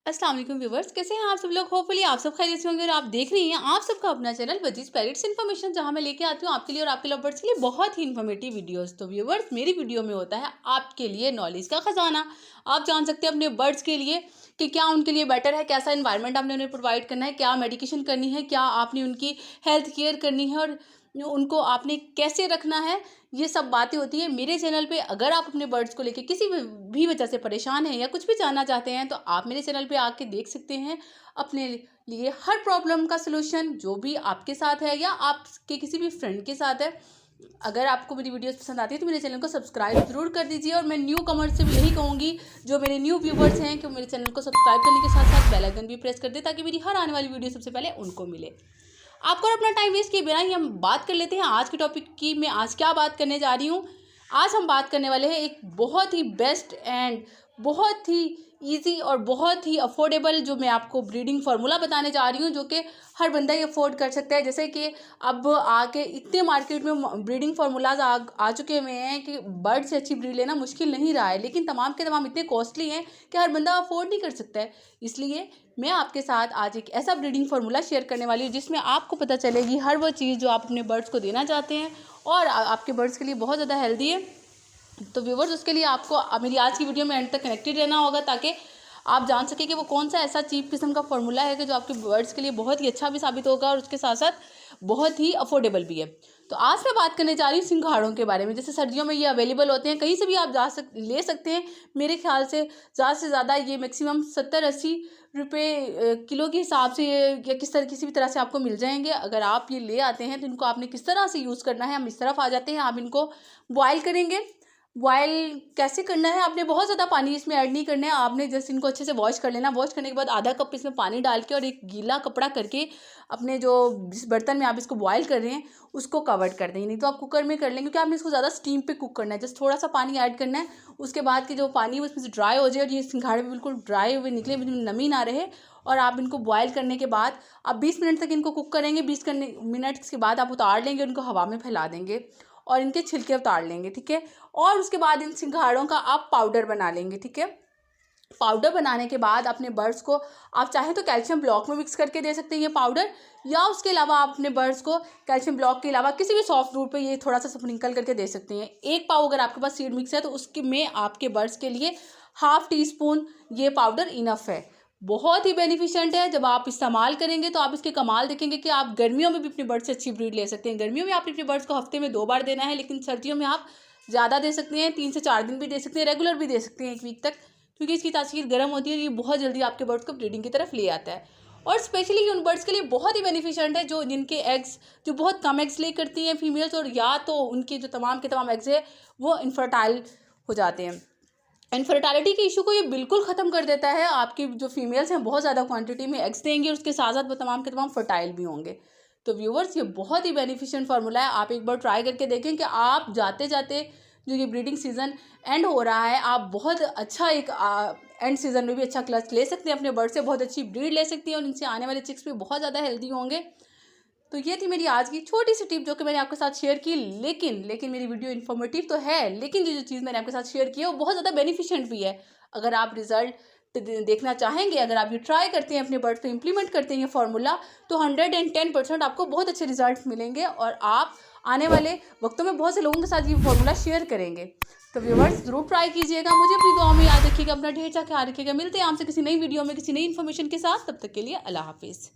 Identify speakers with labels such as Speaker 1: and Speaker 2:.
Speaker 1: अस्सलाम वालेकुम व्यूवर्स, कैसे हैं आप सब लोग। होपफुली आप सब खैरियत से होंगे और आप देख रही हैं आप सबका अपना चैनल वजीज पैरेट्स इन्फॉर्मेशन, जहां मैं लेके आती हूँ आपके लिए और आपके लवर्स के लिए बहुत ही इन्फॉर्मेटिव वीडियोस। तो व्यूवर्स, मेरी वीडियो में होता है आपके लिए नॉलेज का खजाना। आप जान सकते हैं अपने बर्ड्स के लिए कि क्या उनके लिए बेटर है, कैसा इन्वायरमेंट आपने उन्हें प्रोवाइड करना है, क्या मेडिकेशन करनी है, क्या आपने उनकी हेल्थ केयर करनी है और उनको आपने कैसे रखना है। ये सब बातें होती है मेरे चैनल पे। अगर आप अपने बर्ड्स को लेके किसी भी वजह से परेशान हैं या कुछ भी जानना चाहते हैं तो आप मेरे चैनल पे आके देख सकते हैं अपने लिए हर प्रॉब्लम का सलूशन, जो भी आपके साथ है या आपके किसी भी फ्रेंड के साथ है। अगर आपको मेरी वीडियोस पसंद आती है तो मेरे चैनल को सब्सक्राइब जरूर कर दीजिए। और मैं न्यू कमर्स से भी यही कहूँगी, जो मेरे न्यू व्यूवर्स हैं, कि मेरे चैनल को सब्सक्राइब करने के साथ साथ बेल आइकन भी प्रेस कर दे ताकि मेरी हर आने वाली वीडियो सबसे पहले उनको मिले। आपको अपना टाइम वेस्ट किए बिना ही हम बात कर लेते हैं आज के टॉपिक की। मैं आज क्या बात करने जा रही हूँ। आज हम बात करने वाले हैं एक बहुत ही बेस्ट एंड बहुत ही इजी और बहुत ही अफोर्डेबल, जो मैं आपको ब्रीडिंग फार्मूला बताने जा रही हूँ, जो कि हर बंदा ही अफोर्ड कर सकता है। जैसे कि अब आके इतने मार्केट में ब्रीडिंग फार्मूलाज आ चुके हुए हैं कि बर्ड से अच्छी ब्रीड लेना मुश्किल नहीं रहा है, लेकिन तमाम के तमाम इतने कॉस्टली हैं कि हर बंदा अफोर्ड नहीं कर सकता है। इसलिए मैं आपके साथ आज एक ऐसा ब्रीडिंग फार्मूला शेयर करने वाली हूँ जिसमें आपको पता चलेगी हर वो चीज़ जो आप अपने बर्ड्स को देना चाहते हैं और आपके बर्ड्स के लिए बहुत ज़्यादा हेल्दी है। तो व्यूवर्स, उसके लिए आपको मेरी आज की वीडियो में एंड तक कनेक्टेड रहना होगा ताकि आप जान सकें कि वो कौन सा ऐसा चीप किस्म का फार्मूला है कि जो आपके बर्ड्स के लिए बहुत ही अच्छा भी साबित होगा और उसके साथ साथ बहुत ही अफोर्डेबल भी है। तो आज मैं बात करने जा रही हूँ सिंघाड़ों के बारे में। जैसे सर्दियों में ये अवेलेबल होते हैं, कहीं से भी आप ले सकते हैं। मेरे ख्याल से ज़्यादा ये मैक्सिमम 70-80 रुपये किलो के हिसाब से या किसी भी तरह से आपको मिल जाएंगे। अगर आप ये ले आते हैं तो इनको आपने किस तरह से यूज़ करना है, हम इस तरफ आ जाते हैं। आप इनको बॉयल करेंगे। बॉयल कैसे करना है, आपने बहुत ज़्यादा पानी इसमें ऐड नहीं करना है। आपने जस्ट इनको अच्छे से वॉश कर लेना। वॉश करने के बाद आधा कप इसमें पानी डाल के और एक गीला कपड़ा करके अपने जिस बर्तन में आप इसको बॉयल कर रहे हैं उसको कवर कर देंगे। नहीं तो आप कुकर में कर लेंगे, क्योंकि आपने इसको ज़्यादा स्टीम पे कुक करना है। जस्ट थोड़ा सा पानी ऐड करना है, उसके बाद की जो पानी है उसमें से ड्राई हो जाए और ये सिंघाड़े बिल्कुल ड्राई हुए निकले, नमी ना रहे। और आप इनको बॉयल करने के बाद आप 20 मिनट तक इनको कुक करेंगे। 20 मिनट के बाद आप उतार लेंगे, उनको हवा में फैला देंगे और इनके छिलके उतार लेंगे, ठीक है। और उसके बाद इन सिंघाड़ों का आप पाउडर बना लेंगे, ठीक है। पाउडर बनाने के बाद अपने बर्ड्स को आप चाहें तो कैल्शियम ब्लॉक में मिक्स करके दे सकते हैं ये पाउडर, या उसके अलावा आप अपने बर्ड्स को कैल्शियम ब्लॉक के अलावा किसी भी सॉफ्ट फूड पे ये थोड़ा सा स्प्रिंकल करके दे सकते हैं। एक पाव अगर आपके पास सीड मिक्स है तो उसके में आपके बर्ड्स के लिए ½ टीस्पून ये पाउडर इनफ है। बहुत ही बेनिफिशिएंट है। जब आप इस्तेमाल करेंगे तो आप इसके कमाल देखेंगे कि आप गर्मियों में भी अपने बर्ड से अच्छी ब्रीड ले सकते हैं। गर्मियों में आप अपने बर्ड्स को हफ्ते में 2 बार देना है, लेकिन सर्दियों में आप ज़्यादा दे सकते हैं। 3 से 4 दिन भी दे सकते हैं, रेगुलर भी दे सकते हैं 1 वीक तक, क्योंकि इसकी तासीर गर्म होती है। ये बहुत जल्दी आपके बर्ड्स को ब्रीडिंग की तरफ ले आता है। और स्पेशली उन बर्ड्स के लिए बहुत ही बेनिफिशिएंट है जिनके एग्स जो बहुत कम एग्स ले करती हैं फीमेल्स, और या तो उनके जो तमाम के तमाम एग्स है वो इनफर्टाइल हो जाते हैं। इनफर्टिलिटी के इशू को ये बिल्कुल ख़त्म कर देता है। आपकी जो फीमेल्स हैं बहुत ज़्यादा क्वांटिटी में एग्स देंगे और उसके साथ साथ वो तमाम के तमाम फर्टाइल भी होंगे। तो व्यूवर्स, ये बहुत ही बेनिफिशिएंट फार्मूला है। आप एक बार ट्राई करके देखें कि आप जाते जाते जो ये ब्रीडिंग सीज़न एंड हो रहा है, आप बहुत अच्छा एक एंड सीज़न में भी अच्छा क्लच ले सकते हैं अपने बर्ड से, बहुत अच्छी ब्रीड ले सकती हैं और इनसे आने वाले चिक्स भी बहुत ज़्यादा हेल्दी होंगे। तो ये थी मेरी आज की छोटी सी टिप जो कि मैंने आपके साथ शेयर की। लेकिन मेरी वीडियो इन्फॉर्मेटिव तो है, लेकिन जो चीज़ मैंने आपके साथ शेयर की है वो बहुत ज़्यादा बेनिफिशिएंट भी है। अगर आप रिजल्ट देखना चाहेंगे, अगर आप ये ट्राई करते हैं अपने बर्ड पे इम्प्लीमेंट करते हैं ये फार्मूला, तो 110% आपको बहुत अच्छे रिजल्ट मिलेंगे और आप आने वाले वक्तों में बहुत से लोगों के साथ ये फार्मूला शेयर करेंगे। तो व्यूवर्स, जरूर ट्राई कीजिएगा। मुझे अपनी दुआ में याद रखिएगा, अपना ढेर सारा ख्याल रखिएगा। मिलते हैं आपसे किसी नई वीडियो में किसी नई इन्फॉर्मेशन के साथ। तब तक के लिए अल्लाह हाफिज़।